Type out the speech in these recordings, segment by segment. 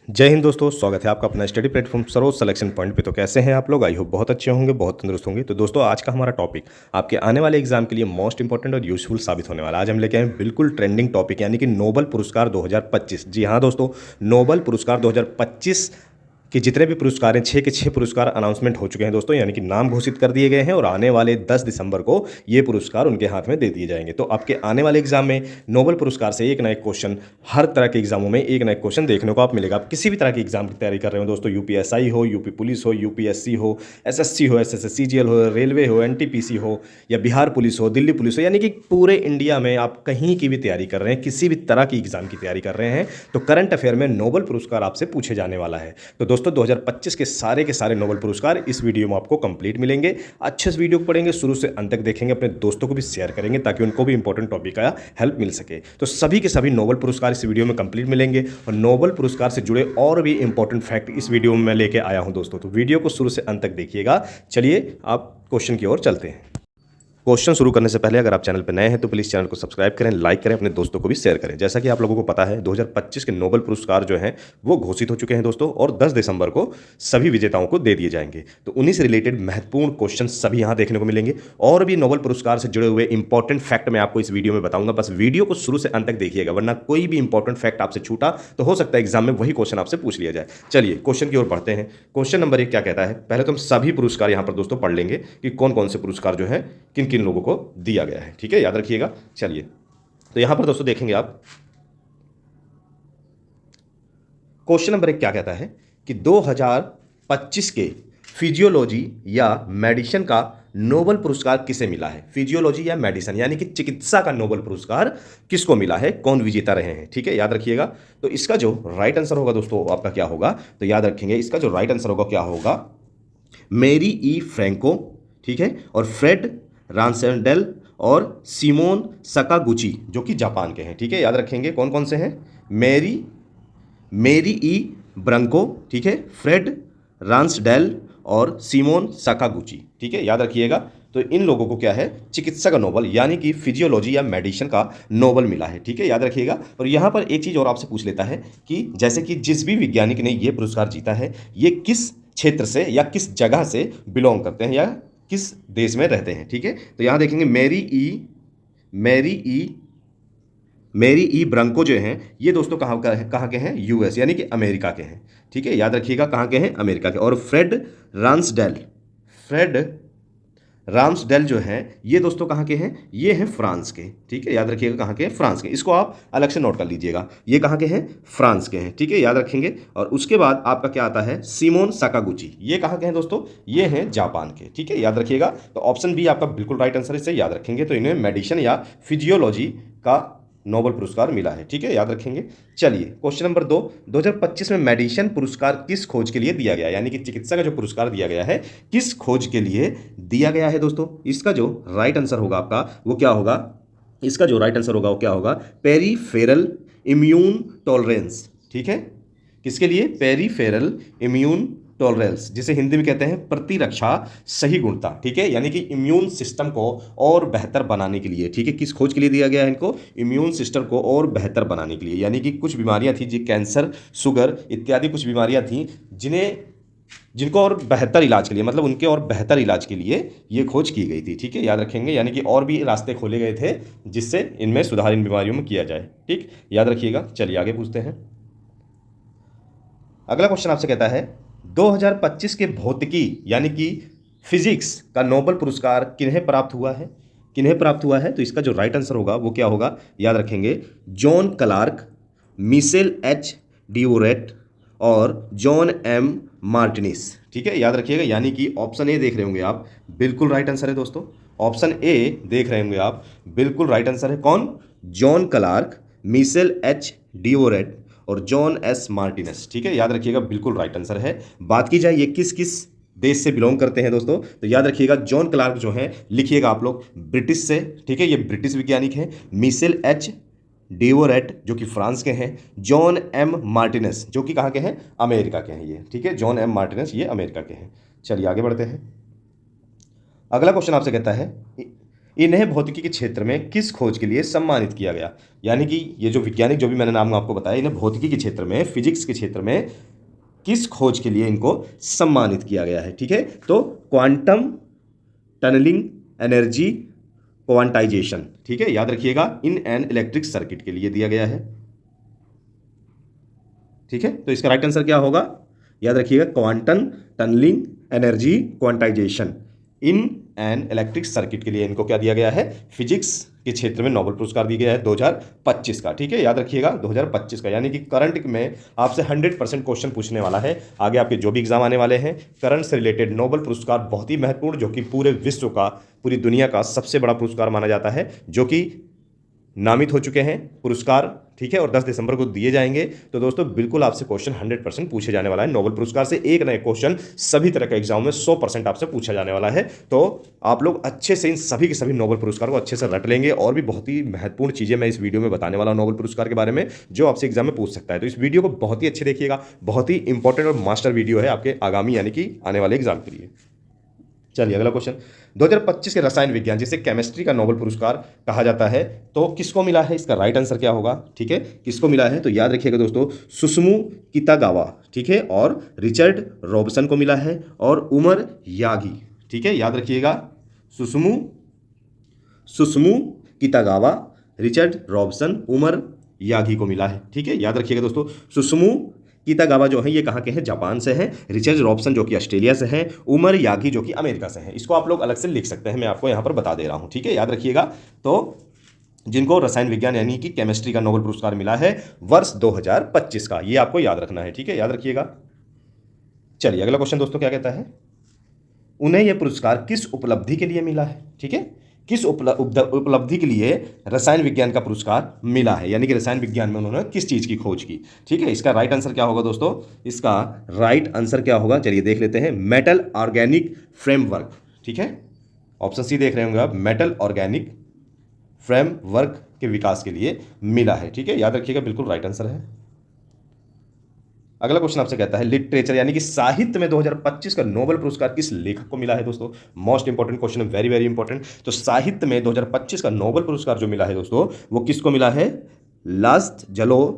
जय हिंद दोस्तों, स्वागत है आपका अपना study platform Saroj selection point पे। तो कैसे हैं आप लोग? आई होप बहुत अच्छे होंगे, बहुत तंदुरुस्त होंगे। तो दोस्तों, आज का हमारा टॉपिक आपके आने वाले एग्जाम के लिए मोस्ट इंपॉर्टेंट और यूजफुल साबित होने वाला है। आज हम लेके आए हैं बिल्कुल ट्रेंडिंग टॉपिक, यानी कि नोबेल पुरस्कार 2025। जी हाँ दोस्तों, नोबेल पुरस्कार 2025 कि जितने भी पुरस्कार हैं, 6 के 6 पुरस्कार अनाउंसमेंट हो चुके हैं दोस्तों, यानी कि नाम घोषित कर दिए गए हैं और आने वाले 10 दिसंबर को ये पुरस्कार उनके हाथ में दे दिए जाएंगे। तो आपके आने वाले एग्जाम में नोबेल पुरस्कार से एक ना एक क्वेश्चन, हर तरह के एग्जामों में एक ना एक क्वेश्चन देखने को आप मिलेगा। आप किसी भी तरह की एग्जाम की तैयारी कर रहे हो दोस्तों, यूपीएसआई हो, यूपी पुलिस हो, यूपीएससी हो, एसएससी हो, एसएससीजीएल हो, रेलवे हो, एनटीपीसी हो, या बिहार पुलिस हो, दिल्ली पुलिस हो, यानी कि पूरे इंडिया में आप कहीं की भी तैयारी कर रहे हैं, किसी भी तरह की एग्जाम की तैयारी कर रहे हैं, तो करंट अफेयर में नोबेल पुरस्कार आपसे पूछे जाने वाला है। तो दोस्तों, 2025 के सारे नोबेल पुरस्कार इस वीडियो में आपको कंप्लीट मिलेंगे। अच्छे से वीडियो को पढ़ेंगे, शुरू से अंत तक देखेंगे, अपने दोस्तों को भी शेयर करेंगे ताकि उनको भी इंपॉर्टेंट टॉपिक का हेल्प मिल सके। तो सभी के सभी नोबेल पुरस्कार इस वीडियो में कंप्लीट मिलेंगे और नोबेल पुरस्कार से जुड़े और भी इंपॉर्टेंट फैक्ट इस वीडियो में मैं लेके आया हूं दोस्तों। तो वीडियो को शुरू से अंत तक देखिएगा। चलिए आप क्वेश्चन की ओर चलते हैं। क्वेश्चन शुरू करने से पहले अगर आप चैनल पर नए हैं तो प्लीज़ चैनल को सब्सक्राइब करें, लाइक करें, अपने दोस्तों को भी शेयर करें। जैसा कि आप लोगों को पता है, 2025 के नोबेल पुरस्कार जो हैं वो घोषित हो चुके हैं दोस्तों, और 10 दिसंबर को सभी विजेताओं को दे दिए जाएंगे। तो उन्हीं से रिलेटेड महत्वपूर्ण क्वेश्चन सभी यहाँ देखने को मिलेंगे और भी नोबेल पुरस्कार से जुड़े हुए इंपॉर्टेंट फैक्ट मैं आपको इस वीडियो में बताऊंगा। बस वीडियो को शुरू से अंत तक देखिएगा, वरना कोई भी इंपॉर्टेंट फैक्ट आपसे छूटा तो हो सकता है एग्जाम में वही क्वेश्चन आपसे पूछ लिया जाए। चलिए क्वेश्चन की ओर बढ़ते हैं। क्वेश्चन नंबर 1 क्या कहता है? पहले तो हम सभी पुरस्कार यहाँ पर दोस्तों पढ़ लेंगे कि कौन कौन से पुरस्कार जो है किन किन लोगों को दिया गया है। ठीक है, याद रखिएगा। चलिए, तो यहां पर दोस्तों देखेंगे आप, क्वेश्चन नंबर 1 क्या कहता है कि 2025 के फिजियोलॉजी या मेडिसिन का नोबेल पुरस्कार किसे मिला है? फिजियोलॉजी या मेडिसिन यानी कि चिकित्सा का नोबेल पुरस्कार किसको मिला है, कौन विजेता रहे हैं? ठीक है, याद रखिएगा। तो इसका जो राइट आंसर होगा दोस्तों आपका क्या होगा, तो याद रखेंगे इसका जो राइट आंसर होगा क्या होगा, मेरी ई फ्रैंको, ठीक है, और फ्रेड रांसेंडेल और सिमोन सकागुची जो कि जापान के हैं। ठीक है, याद रखेंगे कौन कौन से हैं, मेरी ई ब्रंको, ठीक है, फ्रेड रांसडेल और सिमोन सकागुची। ठीक है, याद रखिएगा। तो इन लोगों को क्या है, चिकित्सा का नोबेल यानी कि फिजियोलॉजी या मेडिसिन का नोबेल मिला है। ठीक है, याद रखिएगा। और यहाँ पर एक चीज़ और आपसे पूछ लेता है कि जैसे कि जिस भी वैज्ञानिक ने ये पुरस्कार जीता है, ये किस क्षेत्र से या किस जगह से बिलोंग करते हैं या किस देश में रहते हैं। ठीक है, तो यहाँ देखेंगे मेरी ई ब्रंको जो हैं ये दोस्तों कहाँ के हैं, यूएस यानी कि अमेरिका के हैं। ठीक है, याद रखिएगा कहाँ के हैं, अमेरिका के। और फ्रेड राम्सडेल जो हैं ये दोस्तों कहाँ के हैं, ये हैं फ्रांस के। ठीक है, याद रखिएगा कहाँ के हैं, फ्रांस के। इसको आप अलग से नोट कर लीजिएगा, ये कहाँ के हैं, फ्रांस के हैं। ठीक है, याद रखेंगे। और उसके बाद आपका क्या आता है, सिमोन साकागुची, ये कहाँ के हैं दोस्तों, ये हैं जापान के। ठीक है, याद रखिएगा। तो ऑप्शन बी आपका बिल्कुल राइट आंसर, इसे याद रखेंगे। तो इन्हें मेडिसिन या फिजियोलॉजी का नोबेल पुरस्कार मिला है। ठीक है, याद रखेंगे। चलिए क्वेश्चन नंबर 2, 2025 में मेडिसिन पुरस्कार किस खोज के लिए दिया गया, यानी कि चिकित्सा का जो पुरस्कार दिया गया है किस खोज के लिए दिया गया है दोस्तों? इसका जो राइट आंसर होगा आपका वो क्या होगा, इसका जो राइट आंसर होगा वो क्या होगा, पेरीफेरल इम्यून टॉलरेंस। ठीक है, किसके लिए, पेरीफेरल इम्यून टॉलरेंस, जिसे हिंदी में कहते हैं प्रतिरक्षा सही गुणता। ठीक है, यानी कि इम्यून सिस्टम को और बेहतर बनाने के लिए। ठीक है, किस खोज के लिए दिया गया है इनको, इम्यून सिस्टम को और बेहतर बनाने के लिए। यानी कि कुछ बीमारियां थी, जी कैंसर, शुगर इत्यादि कुछ बीमारियां थी जिनको और बेहतर इलाज के लिए, मतलब उनके और बेहतर इलाज के लिए ये खोज की गई थी। ठीक है, याद रखेंगे। यानी कि और भी रास्ते खोले गए थे जिससे इनमें सुधार इन बीमारियों में किया जाए। ठीक, याद रखिएगा। चलिए आगे पूछते हैं। अगला क्वेश्चन आपसे कहता है 2025 के भौतिकी यानी कि फिजिक्स का नोबेल पुरस्कार किन्हें प्राप्त हुआ है? तो इसका जो राइट आंसर होगा वो क्या होगा, याद रखेंगे, जॉन क्लार्क, मिशेल एच डिओरेट और जॉन एम मार्टिनिस। ठीक है, याद रखिएगा। यानी कि ऑप्शन ए देख रहे होंगे आप, बिल्कुल राइट आंसर है दोस्तों। ऑप्शन ए देख रहे होंगे आप, बिल्कुल राइट आंसर है। कौन, जॉन क्लार्क, मिशेल एच डिओरेट और जॉन एस मार्टिनस। ठीक है, याद रखिएगा, बिल्कुल राइट आंसर है। बात की जाए ये किस किस देश से बिलोंग करते हैं दोस्तों, तो याद रखिएगा जॉन क्लार्क जो है, लिखिएगा आप लोग, ब्रिटिश से। ठीक है, ये ब्रिटिश वैज्ञानिक हैं। मिशेल एच डिओरेट जो कि फ्रांस के हैं। जॉन एम मार्टिनस जो कि कहाँ के हैं, अमेरिका के हैं ये। ठीक है, जॉन एम मार्टिनस ये अमेरिका के हैं। चलिए आगे बढ़ते हैं। अगला क्वेश्चन आपसे कहता है इन्हें भौतिकी के क्षेत्र में किस खोज के लिए सम्मानित किया गया। यानी कि ये जो वैज्ञानिक जो भी मैंने नाम आपको बताया, इन्हें भौतिकी के क्षेत्र में, फिजिक्स के क्षेत्र में किस खोज के लिए इनको सम्मानित किया गया है। ठीक है, तो क्वांटम टनलिंग एनर्जी क्वांटाइजेशन, ठीक है, याद रखिएगा, इन एन इलेक्ट्रिक सर्किट के लिए दिया गया है। ठीक है, तो इसका राइट आंसर क्या होगा, याद रखिएगा, quantum tunnelling energy quantization in an electric circuit के लिए इनको क्या दिया गया है, फिजिक्स के क्षेत्र में नोबेल पुरस्कार दिया गया है 2025 का। ठीक है, याद रखिएगा 2025 का, यानी कि करंट में आपसे 100% क्वेश्चन पूछने वाला है। आगे आपके जो भी एग्जाम आने वाले हैं, करंट से रिलेटेड नोबेल पुरस्कार बहुत ही महत्वपूर्ण, जो कि पूरे विश्व का, पूरी दुनिया का सबसे बड़ा पुरस्कार माना जाता है, जो कि नामित हो चुके हैं पुरस्कार। ठीक है, और 10 दिसंबर को दिए जाएंगे। तो दोस्तों बिल्कुल आपसे क्वेश्चन 100% पूछे जाने वाला है। नोबेल पुरस्कार से एक नए क्वेश्चन सभी तरह के एग्जाम में 100% आपसे पूछा जाने वाला है। तो आप लोग अच्छे से इन सभी के सभी नोबेल पुरस्कार को अच्छे से रट लेंगे। और भी बहुत ही महत्वपूर्ण चीज़ें मैं इस वीडियो में बताने वाला हूं नोबेल पुरस्कार के बारे में, जो आपसे एग्जाम में पूछ सकता है। तो इस वीडियो को बहुत ही अच्छे देखिएगा, बहुत ही इंपॉर्टेंट और मास्टर वीडियो है आपके आगामी यानी कि आने वाले एग्जाम के लिए। चलिए अगला क्वेश्चन, 2025 के रसायन विज्ञान, जिसे केमिस्ट्री का नोबेल पुरस्कार कहा जाता है, तो किसको मिला है, इसका राइट आंसर क्या होगा। ठीक है, किसको मिला है, तो याद रखिएगा दोस्तों, सुसुमु कितागावा, ठीक है, और रिचर्ड रॉबसन को मिला है, और उमर यागी। ठीक है, याद रखिएगा, Susumu Kitagawa, Richard Robson, Omar Yaghi को मिला है। ठीक है, याद रखिएगा दोस्तों, सुसुमु कितागावा जो है ये कहाँ के हैं, जापान से हैं, रिचर्ड रॉबसन जो कि ऑस्ट्रेलिया से हैं, उमर यागी जो कि अमेरिका से हैं। इसको आप लोग अलग से लिख सकते हैं, मैं आपको यहाँ पर बता दे रहा हूँ। ठीक है, याद रखिएगा, तो जिनको रसायन विज्ञान यानी कि केमिस्ट्री का नोबेल पुरस्कार मिला है वर्ष 2025 का, ये आपको याद रखना है। ठीक है, याद रखिएगा। चलिए अगला क्वेश्चन दोस्तों क्या कहता है, उन्हें यह पुरस्कार किस उपलब्धि के लिए मिला है। ठीक है, किस उपलब्धि के लिए रसायन विज्ञान का पुरस्कार मिला है, यानी कि रसायन विज्ञान में उन्होंने किस चीज़ की खोज की। ठीक है, इसका राइट आंसर क्या होगा दोस्तों, इसका राइट आंसर क्या होगा, चलिए देख लेते हैं, मेटल ऑर्गेनिक फ्रेमवर्क। ठीक है, ऑप्शन सी देख रहे होंगे आप, मेटल ऑर्गेनिक फ्रेमवर्क के विकास के लिए मिला है। ठीक है, याद रखिएगा, बिल्कुल राइट आंसर है। अगला क्वेश्चन आपसे कहता है, लिटरेचर यानी कि साहित्य में 2025 का नोबेल पुरस्कार किस लेखक को मिला है। दोस्तों मोस्ट इंपॉर्टेंट क्वेश्चन है, वेरी वेरी इंपॉर्टेंट। तो साहित्य में 2025 का नोबेल पुरस्कार जो मिला है दोस्तों, वो किसको मिला है, लास्ट जलो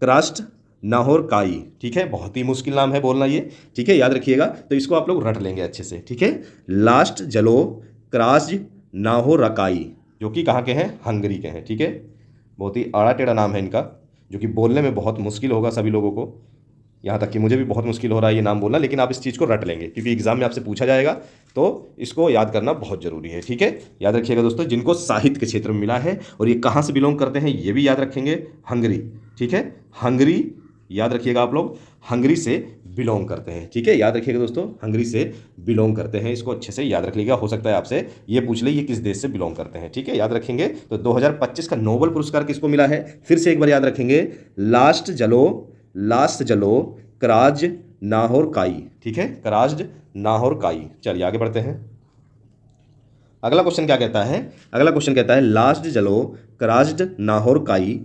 क्रास्ट नाहोर काई। ठीक है, बहुत ही मुश्किल नाम है बोलना ये। ठीक है, याद रखिएगा, तो इसको आप लोग रट लेंगे अच्छे से। ठीक है, लास्ट जलो क्रास्ट नाहोर रकाई, जो कि कहाँ के हैं, हंगरी के हैं। ठीक है, बहुत ही आड़ा टेढ़ा नाम है इनका, जो कि बोलने में बहुत मुश्किल होगा सभी लोगों को, यहाँ तक कि मुझे भी बहुत मुश्किल हो रहा है ये नाम बोलना, लेकिन आप इस चीज़ को रट लेंगे क्योंकि एग्जाम में आपसे पूछा जाएगा, तो इसको याद करना बहुत जरूरी है। ठीक है, याद रखिएगा दोस्तों, जिनको साहित्य के क्षेत्र में मिला है और ये कहाँ से बिलोंग करते हैं ये भी याद रखेंगे, हंगरी। ठीक है, हंगरी, याद रखिएगा आप लोग, हंगरी से बिलोंग करते हैं। ठीक है, याद रखिएगा दोस्तों, हंगरी से बिलोंग करते हैं, इसको अच्छे से याद रख लीजिएगा। हो सकता है आपसे ये पूछ ले ये किस देश से बिलोंग करते हैं। ठीक है, याद रखेंगे। तो 2025 का नोबेल पुरस्कार किसको मिला है, फिर से एक बार याद रखेंगे, लास्ट जलो क्राज नाहोर काई। ठीक है, क्राज नाहोर काई। चलिए आगे बढ़ते हैं। अगला क्वेश्चन क्या कहता है, अगला क्वेश्चन कहता है, लास्ट जलो क्राज्ड नाहोर काई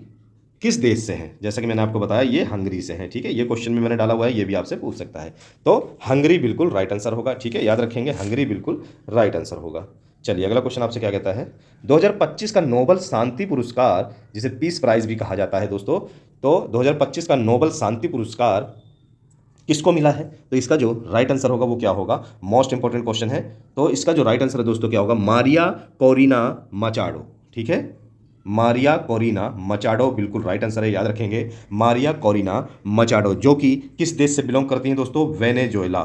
किस देश से हैं। जैसा कि मैंने आपको बताया ये हंगरी से हैं। ठीक है, ये क्वेश्चन में मैंने डाला हुआ है, ये भी आपसे पूछ सकता है। तो हंगरी बिल्कुल राइट आंसर होगा। ठीक है, याद रखेंगे, हंगरी बिल्कुल राइट आंसर होगा। चलिए अगला क्वेश्चन आपसे क्या कहता है, 2025 का नोबेल शांति पुरस्कार, जिसे पीस प्राइज भी कहा जाता है दोस्तों, तो 2025 का नोबेल शांति पुरस्कार किसको मिला है। तो इसका जो राइट आंसर होगा वो क्या होगा, मोस्ट इंपॉर्टेंट क्वेश्चन है। तो इसका जो राइट आंसर है दोस्तों क्या होगा, मारिया कोरिना मचाडो। ठीक है, मारिया कोरिना मचाडो बिल्कुल राइट आंसर है, याद रखेंगे, मारिया कोरिना मचाडो, जो कि किस देश से बिलोंग करती हैं दोस्तों, वेनेजुएला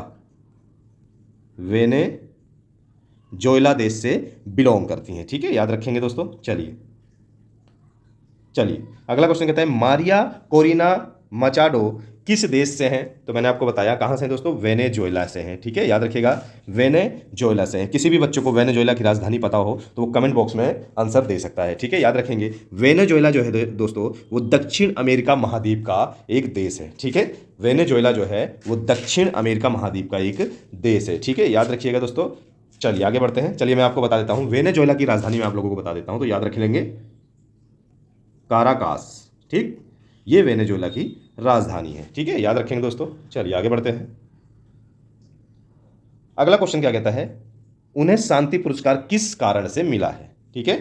देश से बिलोंग करती हैं। ठीक है, याद रखेंगे दोस्तों। चलिए अगला क्वेश्चन कहता है, मारिया कोरिना मचाडो किस देश से हैं। तो मैंने आपको बताया कहाँ से हैं दोस्तों, वेनेजुएला से हैं। ठीक है, याद रखिएगा, वेनेजुएला से हैं। किसी भी बच्चों को वेनेजुएला की राजधानी पता हो तो वो कमेंट बॉक्स में आंसर दे सकता है। ठीक है, याद रखेंगे, वेनेजुएला जो है दोस्तों वो दक्षिण अमेरिका महाद्वीप का एक देश है। ठीक है, वेनेजुएला जो है वो दक्षिण अमेरिका महाद्वीप का एक देश है। ठीक है, याद रखिएगा दोस्तों। चलिए आगे बढ़ते हैं। चलिए मैं आपको बता देता हूँ वेनेजुएला की राजधानी मैं आप लोगों को बता देता हूँ, तो याद रख लेंगे, काराकास। ठीक, ये वेनेजुएला की राजधानी है। ठीक है, याद रखेंगे दोस्तों। चलिए आगे बढ़ते हैं। अगला क्वेश्चन क्या कहता है, उन्हें शांति पुरस्कार किस कारण से मिला है। ठीक है।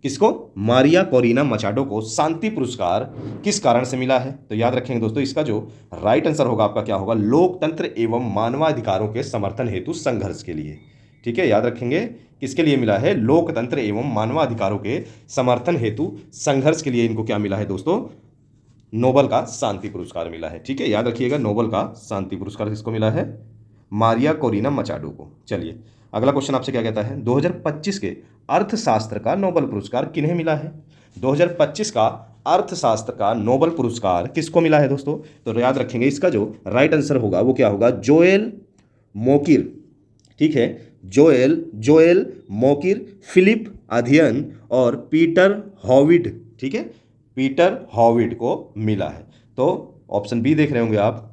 किसको? मारिया कोरिना मचाडो को शांति पुरस्कार किस कारण से मिला है? तो याद रखेंगे दोस्तों, इसका जो राइट आंसर होगा आपका क्या होगा? लोकतंत्र एवं मानवाधिकारों के समर्थन हेतु संघर्ष के लिए। ठीक है, याद रखेंगे किसके लिए मिला है? लोकतंत्र एवं मानवाधिकारों के समर्थन हेतु संघर्ष के लिए इनको क्या मिला है दोस्तों? नोबेल का शांति पुरस्कार मिला है। ठीक है, याद रखिएगा, नोबेल का शांति पुरस्कार किसको मिला है? मारिया कोरिना मचाडो को। चलिए अगला क्वेश्चन आपसे क्या कहता है? 2025 के अर्थशास्त्र का नोबेल पुरस्कार किन्हें मिला है? 2025 का अर्थशास्त्र का नोबेल पुरस्कार किसको मिला है दोस्तों? तो याद रखेंगे इसका जो राइट आंसर होगा वो क्या होगा? Joel Mokyr. ठीक है, जोएल मोकिर, फिलिप अध्ययन और पीटर हॉविड। ठीक है, पीटर हॉविड को मिला है। तो ऑप्शन बी देख रहे होंगे आप।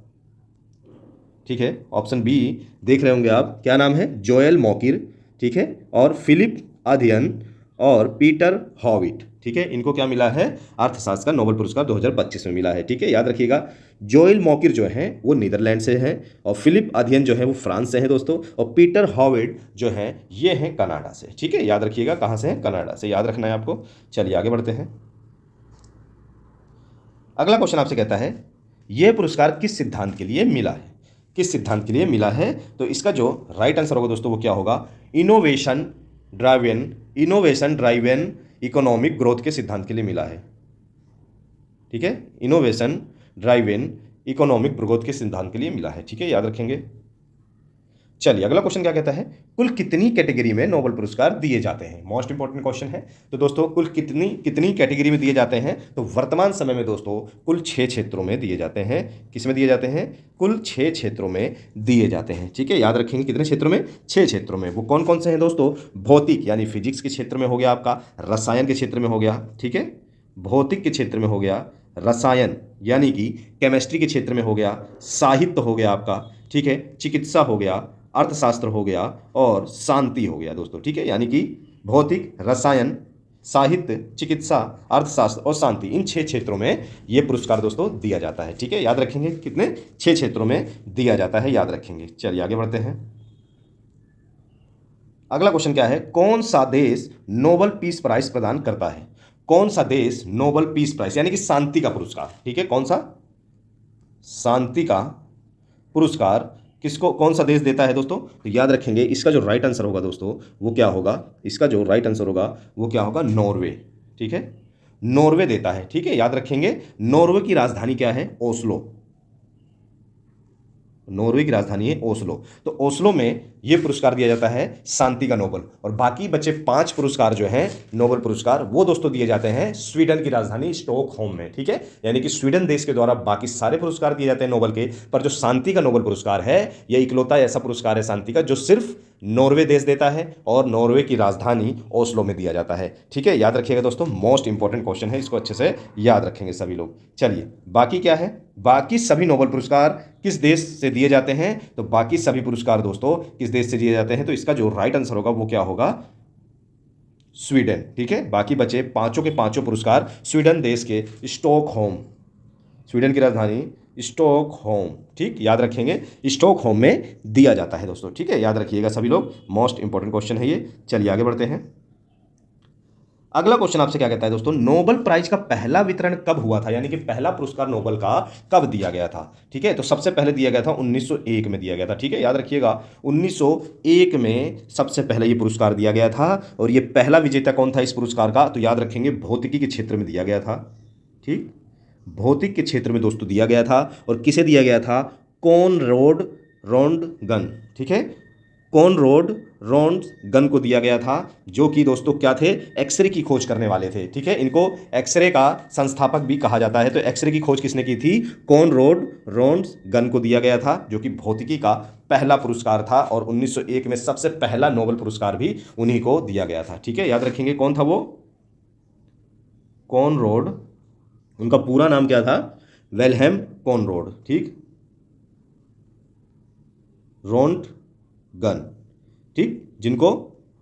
ठीक है, ऑप्शन बी देख रहे होंगे आप, क्या नाम है? Joel Mokyr. ठीक है, और फिलिप अध्ययन और पीटर हॉविट। ठीक है, इनको क्या मिला है? अर्थशास्त्र का नोबेल पुरस्कार 2025 में मिला है। ठीक है, याद रखिएगा, जोएल मोकिर जो है वो नीदरलैंड से है, और फिलिप अध्ययन जो है वो फ्रांस से है दोस्तों, और पीटर हॉविट जो है ये है कनाडा से। ठीक है, याद रखिएगा कहाँ से है? कनाडा से, याद रखना है आपको। चलिए आगे बढ़ते हैं। अगला क्वेश्चन आपसे कहता है, यह पुरस्कार किस सिद्धांत के लिए मिला है? किस सिद्धांत के लिए मिला है? तो इसका जो राइट आंसर होगा दोस्तों वो क्या होगा? इनोवेशन ड्राइवन इकोनॉमिक ग्रोथ के सिद्धांत के लिए मिला है। ठीक है, इनोवेशन ड्राइवन इकोनॉमिक ग्रोथ के सिद्धांत के लिए मिला है। ठीक है, याद रखेंगे। चलिए अगला क्वेश्चन क्या कहता है? कुल कितनी कैटेगरी में नोबेल पुरस्कार दिए जाते हैं? मोस्ट इंपॉर्टेंट क्वेश्चन है। तो दोस्तों कुल कितनी कैटेगरी में दिए जाते हैं? तो वर्तमान समय में दोस्तों कुल 6 क्षेत्रों में दिए जाते हैं। किस में दिए जाते हैं? कुल 6 क्षेत्रों में दिए जाते हैं। ठीक है, याद रखेंगे कितने क्षेत्रों में? 6 क्षेत्रों में। वो कौन कौन से हैं दोस्तों? भौतिक यानी फिजिक्स के क्षेत्र में हो गया आपका, रसायन के क्षेत्र में हो गया। ठीक है, भौतिक के क्षेत्र में हो गया, रसायन यानी कि केमिस्ट्री के क्षेत्र में हो गया, साहित्य हो गया आपका। ठीक है, चिकित्सा हो गया, अर्थशास्त्र हो गया, और शांति हो गया दोस्तों। ठीक है, यानी कि भौतिक, रसायन, साहित्य, चिकित्सा, अर्थशास्त्र और शांति, इन 6 क्षेत्रों में ये पुरस्कार दोस्तों दिया जाता है। ठीक है, याद रखेंगे कितने? 6 क्षेत्रों में दिया जाता है, याद रखेंगे। चलिए आगे बढ़ते हैं। अगला क्वेश्चन क्या है? कौन सा देश नोबेल पीस प्राइज प्रदान करता है? कौन सा देश नोबेल पीस प्राइज यानी कि शांति का पुरस्कार, ठीक है, कौन सा शांति का पुरस्कार किसको, कौन सा देश देता है दोस्तों? तो याद रखेंगे इसका जो राइट आंसर होगा दोस्तों वो क्या होगा? इसका जो राइट आंसर होगा वो क्या होगा? नॉर्वे। ठीक है, नॉर्वे देता है। ठीक है, याद रखेंगे नॉर्वे की राजधानी क्या है? ओस्लो। नॉर्वे की राजधानी है ओस्लो। तो ओस्लो में यह पुरस्कार दिया जाता है शांति का नोबेल, और बाकी बचे 5 पुरस्कार जो हैं नोबेल पुरस्कार वो दोस्तों दिए जाते हैं स्वीडन की राजधानी स्टॉकहोम में। ठीक है, यानी कि स्वीडन देश के द्वारा बाकी सारे पुरस्कार दिए जाते हैं नोबेल के, पर जो शांति का नोबेल पुरस्कार है यह इकलौता ऐसा पुरस्कार है शांति का जो सिर्फ नॉर्वे देश देता है, और नॉर्वे की राजधानी ओस्लो में दिया जाता है। ठीक है, याद रखिएगा दोस्तों, मोस्ट इंपॉर्टेंट क्वेश्चन है, इसको अच्छे से याद रखेंगे सभी लोग। चलिए बाकी क्या है? बाकी सभी नोबेल पुरस्कार किस देश से दिए जाते हैं? तो बाकी सभी पुरस्कार दोस्तों किस देश से दिए जाते हैं? तो इसका जो राइट आंसर होगा वो क्या होगा? स्वीडन। ठीक है, बाकी बचे पांचों के पांचों पुरस्कार स्वीडन देश के स्टॉकहोम, स्वीडन की राजधानी स्टॉकहोम, ठीक, याद रखेंगे स्टॉकहोम में दिया जाता है दोस्तों। ठीक है, याद रखिएगा सभी लोग, मोस्ट इंपॉर्टेंट क्वेश्चन है ये। चलिए आगे बढ़ते हैं। अगला क्वेश्चन आपसे क्या कहता है दोस्तों? नोबेल प्राइज का पहला वितरण कब हुआ था, यानी कि पहला पुरस्कार नोबेल का कब दिया गया था? ठीक है, तो सबसे पहले दिया गया था 1901 में दिया गया था। ठीक है, याद रखिएगा 1901 में सबसे पहले ये पुरस्कार दिया गया था, और ये पहला विजेता कौन था इस पुरस्कार का? तो याद रखेंगे भौतिकी के क्षेत्र में दिया गया था। ठीक, भौतिक के क्षेत्र में दोस्तों दिया गया था, और किसे दिया गया था? Conrad Röntgen. ठीक है, कॉनराड रॉन्टगन को दिया गया था, जो कि दोस्तों क्या थे? एक्सरे की खोज करने वाले थे। ठीक है, इनको एक्सरे का संस्थापक भी कहा जाता है। तो एक्सरे की खोज किसने की थी? कॉनराड रॉन्टगन को दिया गया था, जो कि भौतिकी का पहला पुरस्कार था, और 1901 में सबसे पहला नोबेल पुरस्कार भी उन्हीं को दिया गया था। ठीक है, याद रखेंगे कौन था वो? कॉनराड, उनका पूरा नाम क्या था? Wilhelm Conrad. ठीक, रॉन्टगन, ठीक, जिनको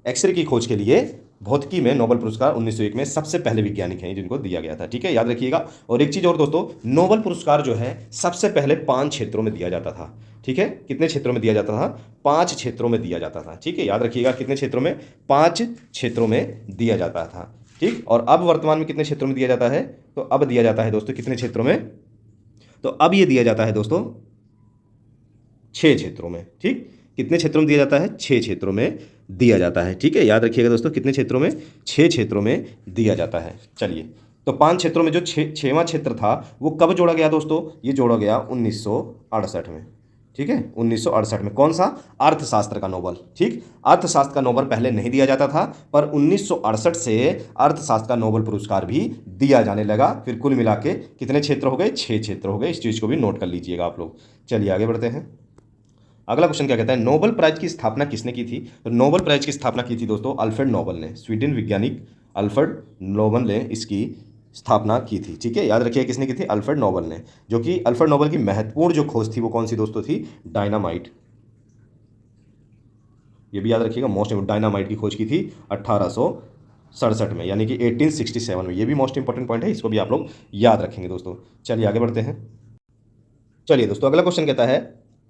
एक्सरे की खोज के लिए भौतिकी में नोबेल पुरस्कार 1901 में सबसे पहले वैज्ञानिक हैं जिनको दिया गया था। ठीक है, याद रखिएगा। और एक चीज़ और दोस्तों, नोबेल पुरस्कार जो है सबसे पहले 5 क्षेत्रों में दिया जाता था। ठीक है, कितने क्षेत्रों में दिया जाता था? 5 क्षेत्रों में दिया जाता था। ठीक है, याद रखिएगा, कितने क्षेत्रों में? 5 क्षेत्रों में दिया जाता था। ठीक, और अब वर्तमान में कितने क्षेत्रों में दिया जाता है? तो अब दिया जाता है दोस्तों कितने क्षेत्रों में? तो अब ये दिया जाता है दोस्तों 6 क्षेत्रों में। ठीक, कितने क्षेत्रों में दिया जाता है? 6 क्षेत्रों में दिया जाता है। ठीक है, याद रखिएगा दोस्तों, कितने क्षेत्रों में? 6 क्षेत्रों में दिया जाता है। चलिए, तो 5 क्षेत्रों में जो 6वां क्षेत्र था वो कब जोड़ा गया दोस्तों? ये जोड़ा गया 1968 में। ठीक है, 1968 में। कौन सा? अर्थशास्त्र का नोबेल। ठीक, अर्थशास्त्र का नोबेल पहले नहीं दिया जाता था, पर 1968 से अर्थशास्त्र का नोबेल पुरस्कार भी दिया जाने लगा। फिर कुल मिला के कितने क्षेत्र हो गए? 6 क्षेत्र हो गए। इस चीज़ को भी नोट कर लीजिएगा आप लोग। चलिए आगे बढ़ते हैं। अगला क्वेश्चन क्या कहता है? नोबेल प्राइज की स्थापना किसने की थी? तो नोबेल प्राइज की स्थापना की थी दोस्तों अल्फ्रेड नोबेल ने। स्वीडन वैज्ञानिक अल्फ्रेड नोबेल ने इसकी स्थापना की थी। ठीक है, याद रखिए किसने की थी? अल्फ्रेड नोबेल ने। जो कि अल्फ्रेड नोबेल की महत्वपूर्ण जो खोज थी वो कौन सी दोस्तों थी? डायनामाइट। ये भी याद रखिएगा, मोस्ट डायनामाइट की खोज की थी 1867 में, यानी कि 1867 में। ये भी मोस्ट इंपॉर्टेंट पॉइंट है, इसको भी आप लोग याद रखेंगे दोस्तों। चलिए आगे बढ़ते हैं। चलिए दोस्तों, अगला क्वेश्चन कहता है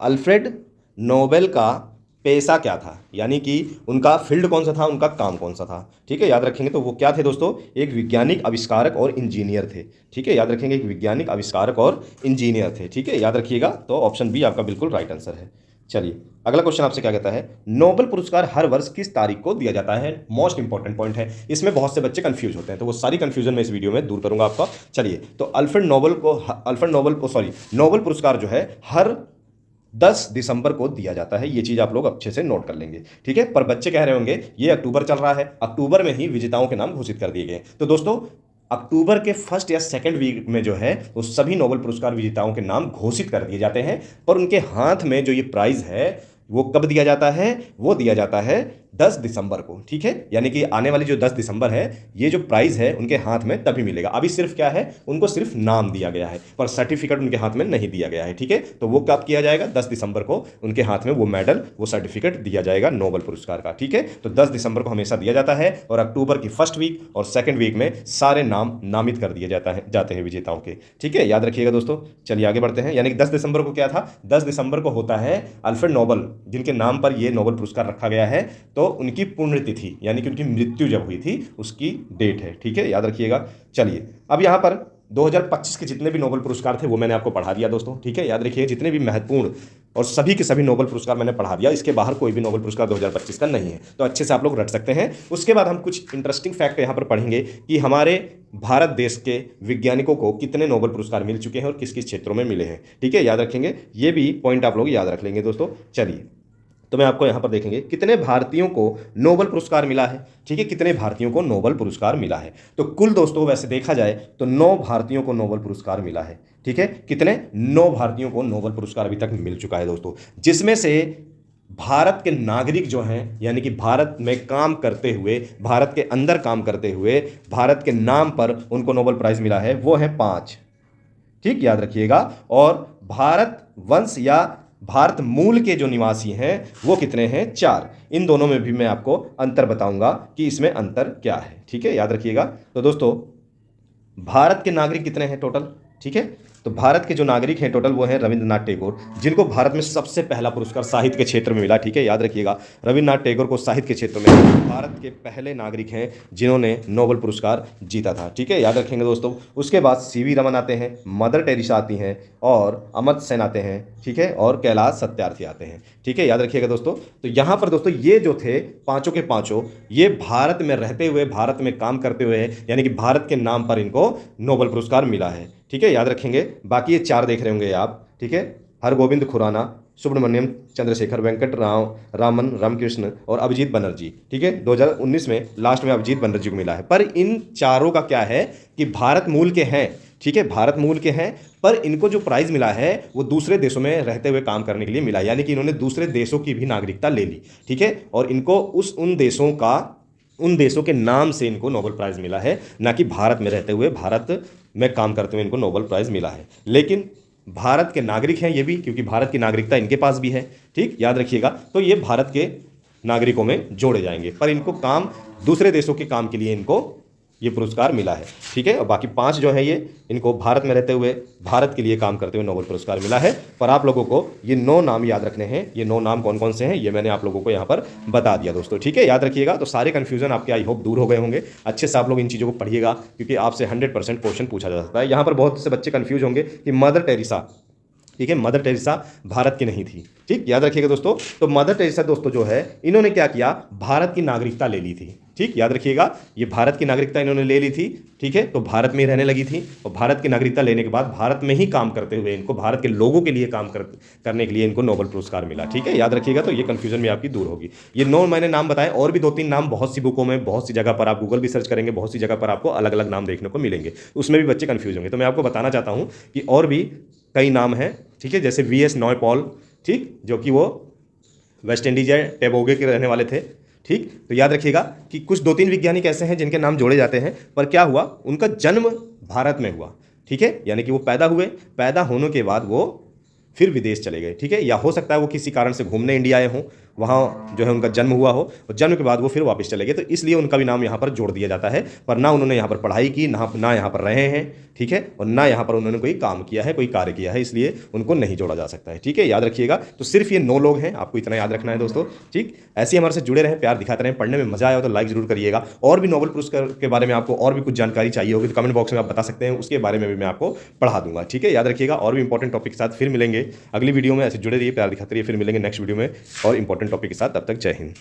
अल्फ्रेड नोबेल का पेशा क्या था? यानी कि उनका फील्ड कौन सा था, उनका काम कौन सा था? ठीक है, याद रखेंगे। तो वो क्या थे दोस्तों? एक वैज्ञानिक आविष्कारक और इंजीनियर थे। ठीक है, याद रखेंगे, एक वैज्ञानिक आविष्कारक और इंजीनियर थे। ठीक है, याद रखिएगा। तो ऑप्शन बी आपका बिल्कुल राइट आंसर है। चलिए अगला क्वेश्चन आपसे क्या कहता है? नोबेल पुरस्कार हर वर्ष किस तारीख को दिया जाता है? मोस्ट इंपॉर्टेंट पॉइंट है, इसमें बहुत से बच्चे कंफ्यूज होते हैं, तो वो सारी कंफ्यूजन मैं इस वीडियो में दूर करूंगा आपका। चलिए, तो नोबेल पुरस्कार जो है हर 10 दिसंबर को दिया जाता है। ये चीज आप लोग अच्छे से नोट कर लेंगे। ठीक है, पर बच्चे कह रहे होंगे ये अक्टूबर चल रहा है, अक्टूबर में ही विजेताओं के नाम घोषित कर दिए गए। तो दोस्तों अक्टूबर के फर्स्ट या सेकंड वीक में जो है वो सभी नोबेल पुरस्कार विजेताओं के नाम घोषित कर दिए जाते हैं, पर उनके हाथ में जो ये प्राइज है वो कब दिया जाता है? वो दिया जाता है 10 दिसंबर को। ठीक है, यानी कि आने वाली जो 10 दिसंबर है ये जो प्राइज है उनके हाथ में तभी मिलेगा। अभी सिर्फ क्या है, उनको सिर्फ नाम दिया गया है, पर सर्टिफिकेट उनके हाथ में नहीं दिया गया है। ठीक है, तो वो कब किया जाएगा? 10 दिसंबर को उनके हाथ में वो मेडल, वो सर्टिफिकेट दिया जाएगा नोबेल पुरस्कार का। ठीक है, तो 10 दिसंबर को हमेशा दिया जाता है, और अक्टूबर की फर्स्ट वीक और सेकेंड वीक में सारे नाम नामित कर दिए जाते हैं विजेताओं के। ठीक है, याद रखिएगा दोस्तों। चलिए आगे बढ़ते हैं। यानी कि 10 दिसंबर को क्या था? 10 दिसंबर को होता है अल्फ्रेड नोबेल, जिनके नाम पर यह नोबेल पुरस्कार रखा गया है, तो उनकी पुण्यतिथि यानी कि उनकी मृत्यु जब हुई थी उसकी डेट है। ठीक है, याद रखिएगा। चलिए अब यहां पर 2025 के जितने भी नोबेल पुरस्कार थे वो मैंने आपको पढ़ा दिया दोस्तों। ठीक है, याद रखिए जितने भी महत्वपूर्ण और सभी के सभी नोबेल पुरस्कार मैंने पढ़ा दिया। इसके बाहर कोई भी नोबेल पुरस्कार 2025 का नहीं है, तो अच्छे से आप लोग रट सकते हैं। उसके बाद हम कुछ इंटरेस्टिंग फैक्ट यहाँ पर पढ़ेंगे कि हमारे भारत देश के वैज्ञानिकों को कितने नोबेल पुरस्कार मिल चुके हैं और किस किस क्षेत्रों में मिले हैं। ठीक है, याद रखेंगे, ये भी पॉइंट आप लोग याद रख लेंगे दोस्तों। चलिए, तो मैं आपको यहां पर देखेंगे कितने भारतीयों को नोबेल पुरस्कार मिला है। ठीक है, कितने भारतीयों को नोबेल पुरस्कार मिला है? तो कुल दोस्तों वैसे देखा जाए तो 9 भारतीयों को नोबेल पुरस्कार मिला है। ठीक है, कितने? 9 भारतीयों को नोबेल पुरस्कार अभी तक मिल चुका है दोस्तों, जिसमें से भारत के नागरिक जो हैं, यानी कि भारत में काम करते हुए, भारत के अंदर काम करते हुए, भारत के नाम पर उनको नोबेल प्राइज मिला है, वो है 5। ठीक, याद रखिएगा। और भारत वंश या भारत मूल के जो निवासी हैं वो कितने हैं? 4। इन दोनों में भी मैं आपको अंतर बताऊंगा कि इसमें अंतर क्या है। ठीक है, याद रखिएगा। तो दोस्तों भारत के नागरिक कितने हैं टोटल? ठीक है, तो भारत के जो नागरिक हैं टोटल वो हैं रविंद्रनाथ टैगोर, जिनको भारत में सबसे पहला पुरस्कार साहित्य के क्षेत्र में मिला। ठीक है, याद रखिएगा, रविंद्रनाथ टैगोर को साहित्य के क्षेत्र में भारत के पहले नागरिक हैं जिन्होंने नोबेल पुरस्कार जीता था। ठीक है, याद रखेंगे दोस्तों। उसके बाद सीवी रमन आते हैं, मदर टेरेसा आती हैं, और अमर्त्य सेन आते हैं। ठीक है, और कैलाश सत्यार्थी आते हैं। ठीक है, याद रखिएगा दोस्तों। तो यहाँ पर दोस्तों ये जो थे पांचों के पांचों, ये भारत में रहते हुए, भारत में काम करते हुए, यानी कि भारत के नाम पर इनको नोबेल पुरस्कार मिला है। ठीक है, याद रखेंगे। बाकी ये 4 देख रहे होंगे आप। ठीक है, हरगोविंद खुराना, सुब्रमण्यम चंद्रशेखर, वेंकट रामन रामकृष्ण और अभिजीत बनर्जी। ठीक है, 2019 में लास्ट में अभिजीत बनर्जी को मिला है। पर इन चारों का क्या है कि भारत मूल के हैं। ठीक है, भारत मूल के हैं, पर इनको जो प्राइज मिला है वो दूसरे देशों में रहते हुए काम करने के लिए मिला, यानी कि इन्होंने दूसरे देशों की भी नागरिकता ले ली। ठीक है, और इनको उन देशों के नाम से इनको नोबेल प्राइज मिला है, ना कि भारत में रहते हुए, भारत में काम करते हुए इनको नोबेल प्राइज मिला है। लेकिन भारत के नागरिक हैं ये भी, क्योंकि भारत की नागरिकता इनके पास भी है। ठीक, याद रखिएगा। तो ये भारत के नागरिकों में जोड़े जाएंगे, पर इनको काम दूसरे देशों के काम के लिए इनको ये पुरस्कार मिला है। ठीक है, और बाकी 5 जो है ये इनको भारत में रहते हुए भारत के लिए काम करते हुए नोबेल पुरस्कार मिला है। पर आप लोगों को ये 9 नाम याद रखने हैं। ये 9 नाम कौन कौन से हैं ये मैंने आप लोगों को यहाँ पर बता दिया दोस्तों। ठीक है, याद रखिएगा। तो सारे कन्फ्यूजन आपके आई होप दूर हो गए होंगे। अच्छे से आप लोग इन चीज़ों को पढ़िएगा, क्योंकि आपसे 100% क्वेश्चन पूछा जा सकता है। यहाँ पर बहुत से बच्चे कन्फ्यूज होंगे कि मदर टेरेसा, ठीक है, मदर टेरेसा भारत की नहीं थी। ठीक, याद रखिएगा दोस्तों। तो मदर टेरेसा दोस्तों जो है इन्होंने क्या किया, भारत की नागरिकता ले ली थी। ठीक, याद रखिएगा, ये भारत की नागरिकता इन्होंने ले ली थी। ठीक है, तो भारत में ही रहने लगी थी और भारत की नागरिकता लेने के बाद भारत में ही काम करते हुए इनको भारत के लोगों के लिए काम करने के लिए इनको नोबेल पुरस्कार मिला। ठीक है, याद रखिएगा। तो ये कन्फ्यूजन भी आपकी दूर होगी। ये 9 मैंने नाम बताए, और भी 2-3 नाम बहुत सी बुकों में, बहुत सी जगह पर आप गूगल भी सर्च करेंगे, बहुत सी जगह पर आपको अलग अलग नाम देखने को मिलेंगे, उसमें भी बच्चे कन्फ्यूज होंगे। तो मैं आपको बताना चाहता हूँ कि और भी कई नाम हैं। ठीक है, जैसे वीएस नॉयपॉल, ठीक, जो कि वो वेस्ट इंडीज या टोबैगो के रहने वाले थे। ठीक, तो याद रखिएगा कि कुछ 2-3 वैज्ञानिक ऐसे हैं जिनके नाम जोड़े जाते हैं, पर क्या हुआ, उनका जन्म भारत में हुआ। ठीक है, यानी कि वो पैदा हुए, पैदा होने के बाद वो फिर विदेश चले गए। ठीक है, या हो सकता है वो किसी कारण से घूमने इंडिया आए हों, वहाँ जो है उनका जन्म हुआ हो और जन्म के बाद वो फिर वापस चले गए, तो इसलिए उनका भी नाम यहाँ पर जोड़ दिया जाता है। पर ना उन्होंने यहाँ पर पढ़ाई की, ना यहाँ पर रहे हैं, ठीक है, और ना यहाँ पर उन्होंने कोई काम किया है, कोई कार्य किया है, इसलिए उनको नहीं जोड़ा जा सकता है। ठीक है, याद रखिएगा। तो सिर्फ ये 9 लोग हैं, आपको इतना याद रखना है दोस्तों। ठीक, ऐसे ही हमारे से जुड़े रहें, प्यार दिखाते रहें, पढ़ने में मजा आया हो तो लाइक जरूर करिएगा। और भी नोबेल पुरस्कार के बारे में आपको और भी कुछ जानकारी चाहिए होगी तो कमेंट बॉक्स में आप बता सकते हैं, उसके बारे में भी मैं आपको पढ़ा दूंगा। ठीक है, याद रखिएगा। और भी इंपॉर्टेंट टॉपिक के साथ फिर मिलेंगे अगली वीडियो में। ऐसे जुड़े रहिए, प्यार दिखाते रहिए। फिर मिलेंगे नेक्स्ट वीडियो में और इंपॉर्टेंट टॉपिक के साथ। तब तक जय हिंद।